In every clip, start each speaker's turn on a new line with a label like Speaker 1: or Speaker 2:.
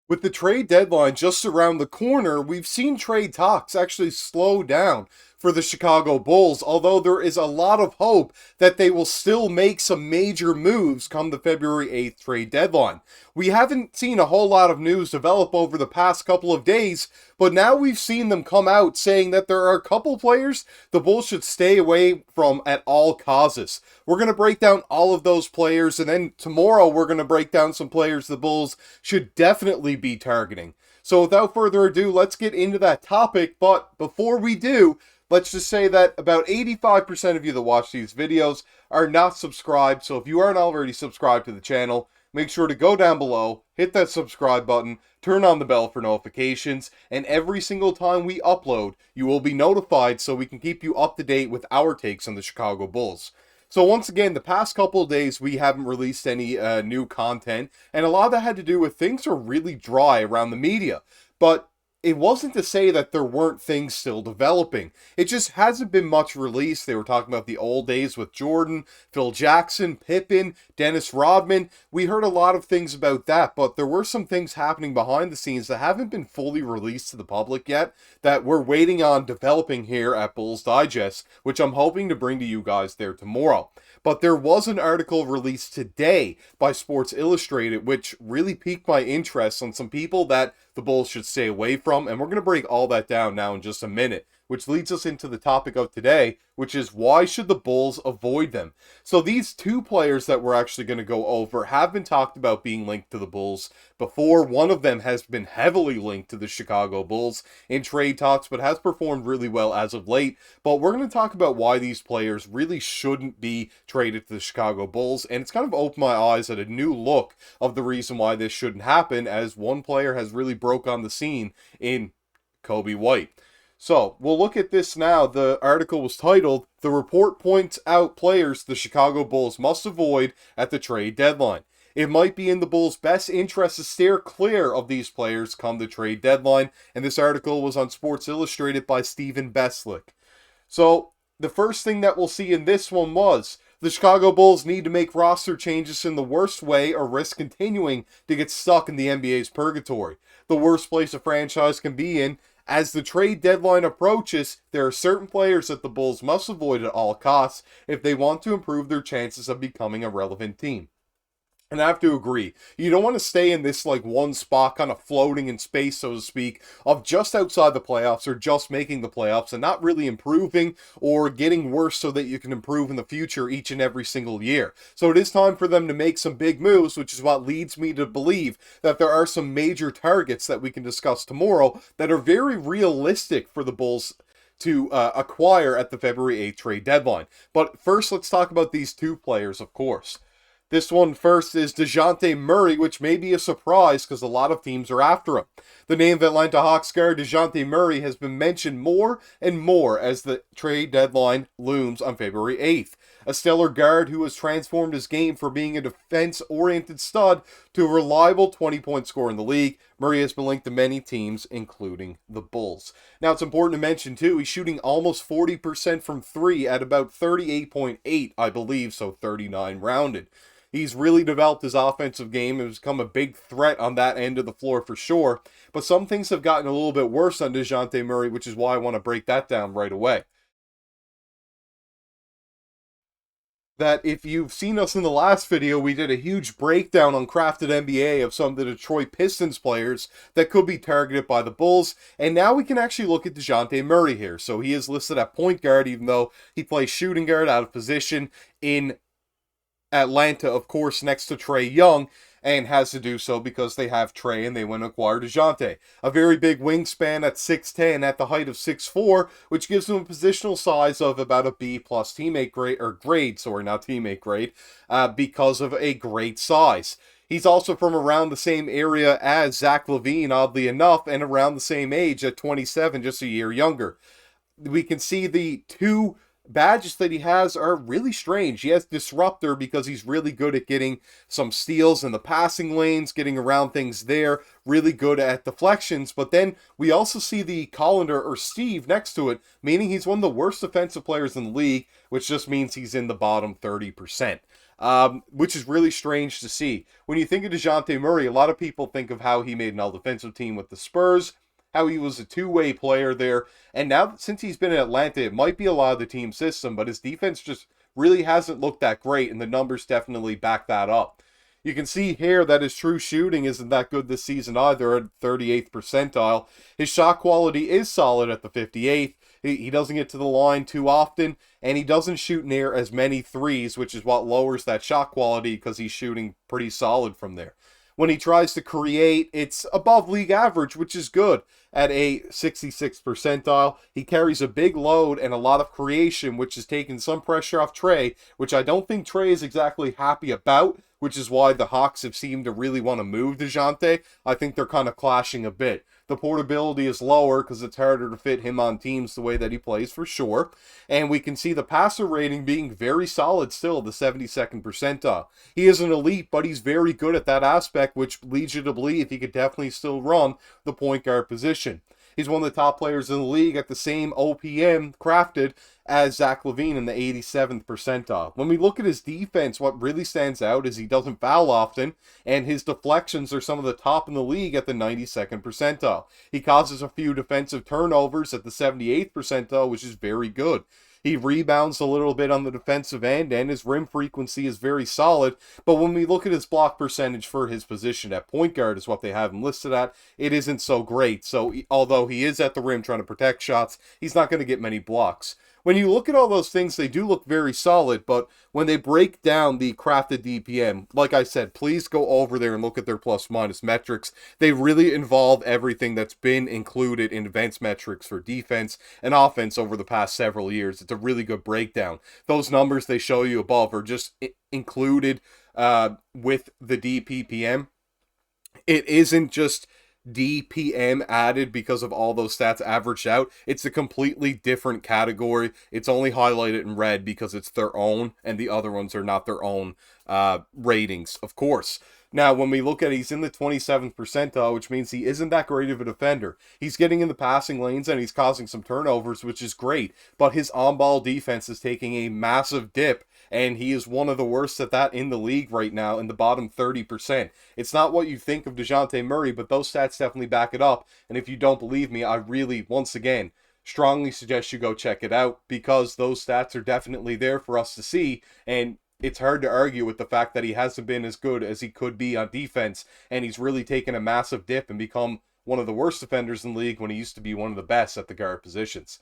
Speaker 1: With the trade deadline just around the corner, we've seen trade talks actually slow down for the Chicago Bulls, although there is a lot of hope that they will still make some major moves come the February 8th trade deadline. We haven't seen a whole lot of news develop over the past couple of days, but now we've seen them come out saying that there are a couple players the Bulls should stay away from at all costs. We're going to break down all of those players, and then tomorrow we're going to break down some players the Bulls should definitely be targeting. So without further ado, let's get into that topic. But before we do, let's just say that about 85% of you that watch these videos are not subscribed. So if you aren't already subscribed to the channel, make sure to go down below, hit that subscribe button, turn on the bell for notifications, and every single time we upload, you will be notified so we can keep you up to date with our takes on the Chicago Bulls. So once again, the past couple of days, we haven't released any new content, and a lot of that had to do with things are really dry around the media. But it wasn't to say that there weren't things still developing. It just hasn't been much released. They were talking about the old days with Jordan, Phil Jackson, Pippen, Dennis Rodman. We heard a lot of things about that, but there were some things happening behind the scenes that haven't been fully released to the public yet that we're waiting on developing here at Bulls Digest, which I'm hoping to bring to you guys there tomorrow. But there was an article released today by Sports Illustrated, which really piqued my interest on some people that the Bulls should stay away from, and we're going to break all that down now in just a minute, which leads us into the topic of today, which is why should the Bulls avoid them? So these two players that we're actually going to go over have been talked about being linked to the Bulls before. One of them has been heavily linked to the Chicago Bulls in trade talks, but has performed really well as of late. But we're going to talk about why these players really shouldn't be traded to the Chicago Bulls, and it's kind of opened my eyes at a new look of the reason why this shouldn't happen, as one player has really broke on the scene in Kobe White. So, we'll look at this now. The article was titled, "The Report Points Out Players the Chicago Bulls Must Avoid at the Trade Deadline. It might be in the Bulls' best interest to steer clear of these players come the trade deadline." And this article was on Sports Illustrated by Stephen Beslick. So, the first thing that we'll see in this one was, the Chicago Bulls need to make roster changes in the worst way or risk continuing to get stuck in the NBA's purgatory. The worst place a franchise can be in. As the trade deadline approaches, there are certain players that the Bulls must avoid at all costs if they want to improve their chances of becoming a relevant team. And I have to agree, you don't want to stay in this like one spot kind of floating in space, so to speak, of just outside the playoffs or just making the playoffs and not really improving or getting worse so that you can improve in the future each and every single year. So it is time for them to make some big moves, which is what leads me to believe that there are some major targets that we can discuss tomorrow that are very realistic for the Bulls to acquire at the February 8th trade deadline. But first, let's talk about these two players, of course. This one first is DeJounte Murray, which may be a surprise because a lot of teams are after him. The name of Atlanta Hawks guard DeJounte Murray has been mentioned more and more as the trade deadline looms on February 8th. A stellar guard who has transformed his game from being a defense-oriented stud to a reliable 20-point scorer in the league, Murray has been linked to many teams, including the Bulls. Now, it's important to mention, too, he's shooting almost 40% from three at about 38.8, I believe, so 39 rounded. He's really developed his offensive game and has become a big threat on that end of the floor for sure. But some things have gotten a little bit worse on DeJounte Murray, which is why I want to break that down right away. That if you've seen us in the last video, we did a huge breakdown on Crafted NBA of some of the Detroit Pistons players that could be targeted by the Bulls. And now we can actually look at DeJounte Murray here. So he is listed at point guard, even though he plays shooting guard out of position in Atlanta, of course, next to Trae Young, and has to do so because they have Trae and they went to acquire DeJounte. A very big wingspan at 6'10", at the height of 6'4", which gives him a positional size of about a B plus teammate grade, or grade, sorry, not teammate grade, because of a great size. He's also from around the same area as Zach Lavine, oddly enough, and around the same age at 27, just a year younger. We can see the two badges that he has are really strange. He has Disruptor because he's really good at getting some steals in the passing lanes, getting around things there, really good at deflections. But then we also see the Colander or Steve next to it, meaning he's one of the worst defensive players in the league, which just means he's in the bottom 30%. which is really strange to see. When you think of DeJounte Murray, a lot of people think of how he made an all-defensive team with the Spurs, how he was a two-way player there, and now since he's been in Atlanta, it might be a lot of the team system, but his defense just really hasn't looked that great, and the numbers definitely back that up. You can see here that his true shooting isn't that good this season either, at 38th percentile. His shot quality is solid at the 58th. He doesn't get to the line too often, and he doesn't shoot near as many threes, which is what lowers that shot quality because he's shooting pretty solid from there. When he tries to create, it's above league average, which is good, at a 66th percentile. He carries a big load and a lot of creation, which has taken some pressure off Trey, which I don't think Trey is exactly happy about, which is why the Hawks have seemed to really want to move DeJounte. I think they're kind of clashing a bit. The portability is lower because it's harder to fit him on teams the way that he plays, for sure. And we can see the passer rating being very solid still, the 72nd percentile. He isn't elite, but he's very good at that aspect, which leads you to believe he could definitely still run the point guard position. He's one of the top players in the league at the same OPM crafted as Zach Lavine in the 87th percentile. When we look at his defense, what really stands out is he doesn't foul often, and his deflections are some of the top in the league at the 92nd percentile. He causes a few defensive turnovers at the 78th percentile, which is very good. He rebounds a little bit on the defensive end, and his rim frequency is very solid. But when we look at his block percentage for his position at point guard, is what they have him listed at, it isn't so great. So although he is at the rim trying to protect shots, he's not going to get many blocks. When you look at all those things, they do look very solid, but when they break down the crafted DPM, like I said, please go over there and look at their plus-minus metrics. They really involve everything that's been included in advanced metrics for defense and offense over the past several years. It's a really good breakdown. Those numbers they show you above are just included with the DPPM. It isn't just DPM added because of all those stats averaged out. It's a completely different category. It's only highlighted in red because it's their own, and the other ones are not their own ratings, of course. Now, when we look at it, he's in the 27th percentile, which means he isn't that great of a defender. He's getting in the passing lanes and he's causing some turnovers, which is great. But his on-ball defense is taking a massive dip, and he is one of the worst at that in the league right now, in the bottom 30%. It's not what you think of DeJounte Murray, but those stats definitely back it up. And if you don't believe me, I really, once again, strongly suggest you go check it out, because those stats are definitely there for us to see, and it's hard to argue with the fact that he hasn't been as good as he could be on defense, and he's really taken a massive dip and become one of the worst defenders in the league when he used to be one of the best at the guard positions.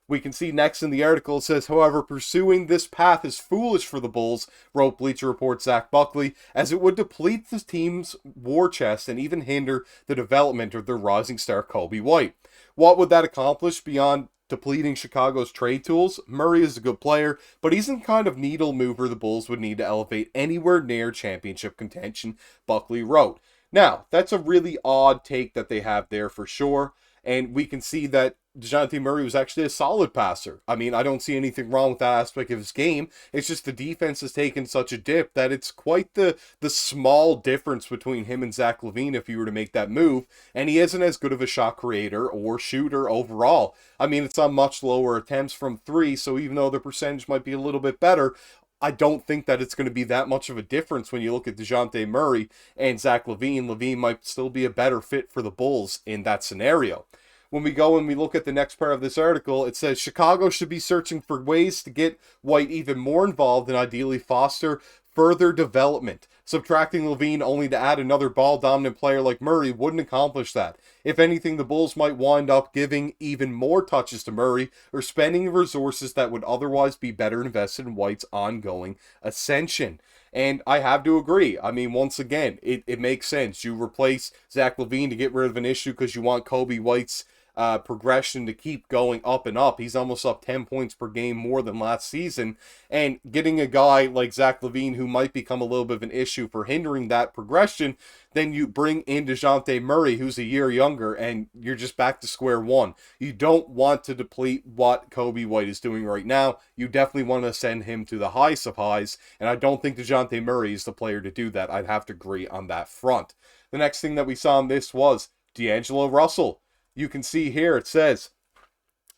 Speaker 1: We can see next in the article, it says, however, pursuing this path is foolish for the Bulls, wrote Bleacher Report's Zach Buckley, as it would deplete the team's war chest and even hinder the development of their rising star Kobe White. What would that accomplish beyond depleting Chicago's trade tools? Murray is a good player, but he's the kind of needle mover the Bulls would need to elevate anywhere near championship contention, Buckley wrote. Now, that's a really odd take that they have there for sure, and we can see that DeJounte Murray was actually a solid passer. I mean, I don't see anything wrong with that aspect of his game. It's just the defense has taken such a dip that it's quite the small difference between him and Zach Lavine if you were to make that move, and he isn't as good of a shot creator or shooter overall. I mean, it's on much lower attempts from three, so even though the percentage might be a little bit better, I don't think that it's going to be that much of a difference when you look at DeJounte Murray and Zach Lavine. Lavine might still be a better fit for the Bulls in that scenario. When we go and we look at the next part of this article, it says Chicago should be searching for ways to get White even more involved and ideally foster further development. Subtracting Lavine only to add another ball-dominant player like Murray wouldn't accomplish that. If anything, the Bulls might wind up giving even more touches to Murray or spending resources that would otherwise be better invested in White's ongoing ascension. And I have to agree. I mean, once again, it makes sense. You replace Zach Lavine to get rid of an issue because you want Kobe White's progression to keep going up and up. He's almost up 10 points per game more than last season, and getting a guy like Zach Lavine who might become a little bit of an issue for hindering that progression, then you bring in DeJounte Murray who's a year younger, and you're just back to square one. You don't want to deplete what Kobe White is doing right now. You definitely want to send him to the highest of highs, and I don't think DeJounte Murray is the player to do that. I'd have to agree on that front. The next thing that we saw in this was D'Angelo Russell. You can see here, it says,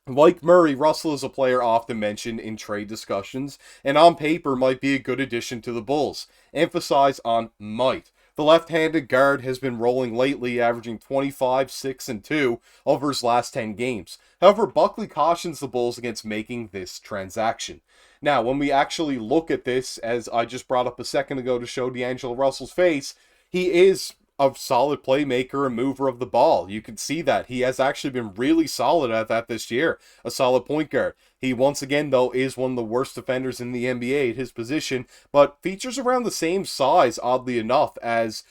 Speaker 1: Like Murray, Russell is a player often mentioned in trade discussions, and on paper might be a good addition to the Bulls. Emphasize on might. The left-handed guard has been rolling lately, averaging 25, 6, and 2 over his last 10 games. However, Buckley cautions the Bulls against making this transaction. Now, when we actually look at this, as I just brought up a second ago to show D'Angelo Russell's face, he is a solid playmaker and mover of the ball. You can see that. He has actually been really solid at that this year. A solid point guard. He, once again, though, is one of the worst defenders in the NBA at his position, but features around the same size, oddly enough, as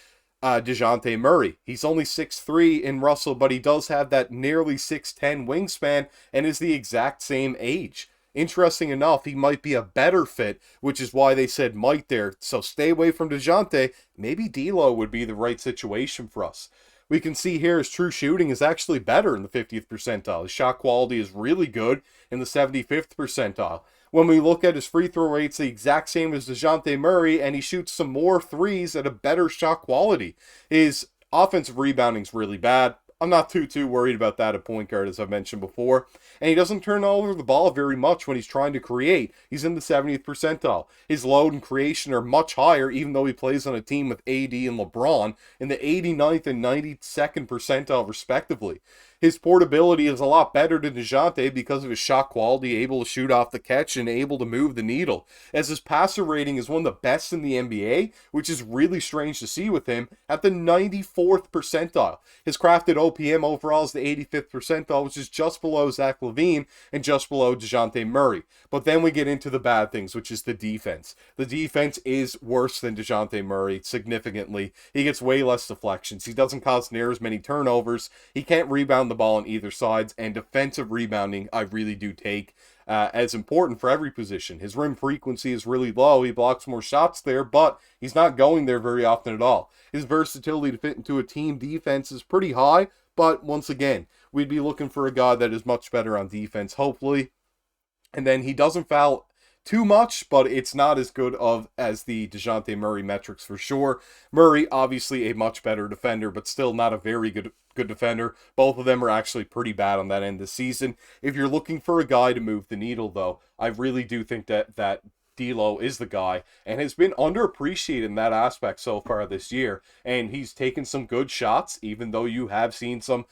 Speaker 1: DeJounte Murray. He's only 6'3" in Russell, but he does have that nearly 6'10" wingspan and is the exact same age. Interesting enough, he might be a better fit, which is why they said might there. So stay away from DeJounte. Maybe D'Lo would be the right situation for us. We can see here his true shooting is actually better in the 50th percentile. His shot quality is really good in the 75th percentile. When we look at his free throw rates, the exact same as DeJounte Murray, and he shoots some more threes at a better shot quality. His offensive rebounding is really bad. I'm not too worried about that at point guard, as I've mentioned before. And he doesn't turn over the ball very much when he's trying to create. He's in the 70th percentile. His load and creation are much higher, even though he plays on a team with AD and LeBron, in the 89th and 92nd percentile, respectively. His portability is a lot better than DeJounte because of his shot quality, able to shoot off the catch and able to move the needle. As his passer rating is one of the best in the NBA, which is really strange to see with him, at the 94th percentile. His crafted OPM overall is the 85th percentile, which is just below Zach Lavine and just below DeJounte Murray. But then we get into the bad things, which is the defense. The defense is worse than DeJounte Murray, significantly. He gets way less deflections. He doesn't cause near as many turnovers. He can't rebound the ball on either sides, and defensive rebounding I really do take as important for every position. His rim frequency is really low. He blocks more shots there, but he's not going there very often at all. His versatility to fit into a team defense is pretty high, but once again, we'd be looking for a guy that is much better on defense, hopefully. And then he doesn't foul too much, but it's not as good as the DeJounte Murray metrics for sure. Murray, obviously a much better defender, but still not a very good defender. Both of them are actually pretty bad on that end this season. If you're looking for a guy to move the needle, though, I really do think that D'Lo is the guy, and has been underappreciated in that aspect so far this year. And he's taken some good shots, even though you have seen some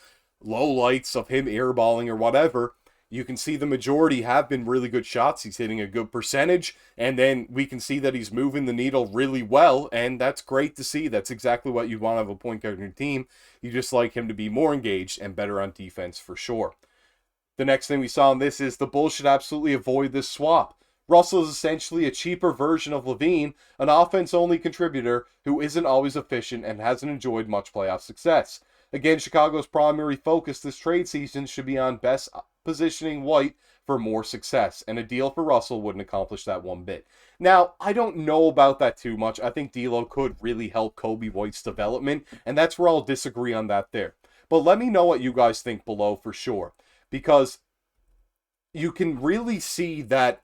Speaker 1: low lights of him airballing or whatever. You can see the majority have been really good shots. He's hitting a good percentage, and then we can see that he's moving the needle really well, and that's great to see. That's exactly what you want to have a point guard in your team. You just like him to be more engaged and better on defense for sure. The next thing we saw in this is the Bulls should absolutely avoid this swap. Russell is essentially a cheaper version of Lavine, an offense-only contributor who isn't always efficient and hasn't enjoyed much playoff success. Again, Chicago's primary focus this trade season should be on best positioning White for more success, and a deal for Russell wouldn't accomplish that one bit. Now, I don't know about that too much. I think D'Lo could really help Kobe White's development, and that's where I'll disagree on that there. But let me know what you guys think below for sure, because you can really see that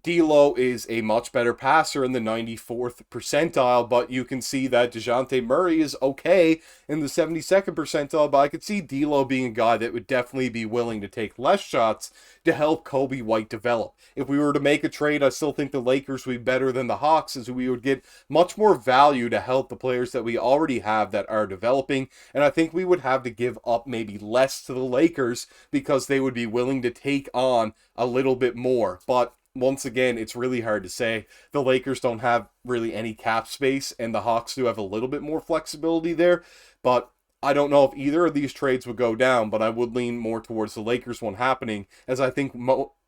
Speaker 1: D'Lo is a much better passer in the 94th percentile, but you can see that DeJounte Murray is okay in the 72nd percentile, but I could see D'Lo being a guy that would definitely be willing to take less shots to help Kobe White develop. If we were to make a trade, I still think the Lakers would be better than the Hawks, as we would get much more value to help the players that we already have that are developing, and I think we would have to give up maybe less to the Lakers because they would be willing to take on a little bit more. But once again, it's really hard to say. The Lakers don't have really any cap space, and the Hawks do have a little bit more flexibility there. But I don't know if either of these trades would go down, but I would lean more towards the Lakers one happening, as I think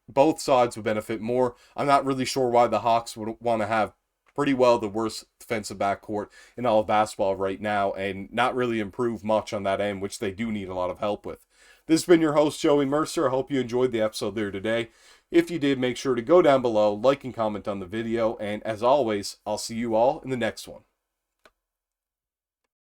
Speaker 1: both sides would benefit more. I'm not really sure why the Hawks would want to have pretty well the worst defensive backcourt in all of basketball right now, and not really improve much on that end, which they do need a lot of help with. This has been your host, Joey Mercer. I hope you enjoyed the episode there today. If you did, make sure to go down below, like and comment on the video, and as always, I'll see you all in the next one.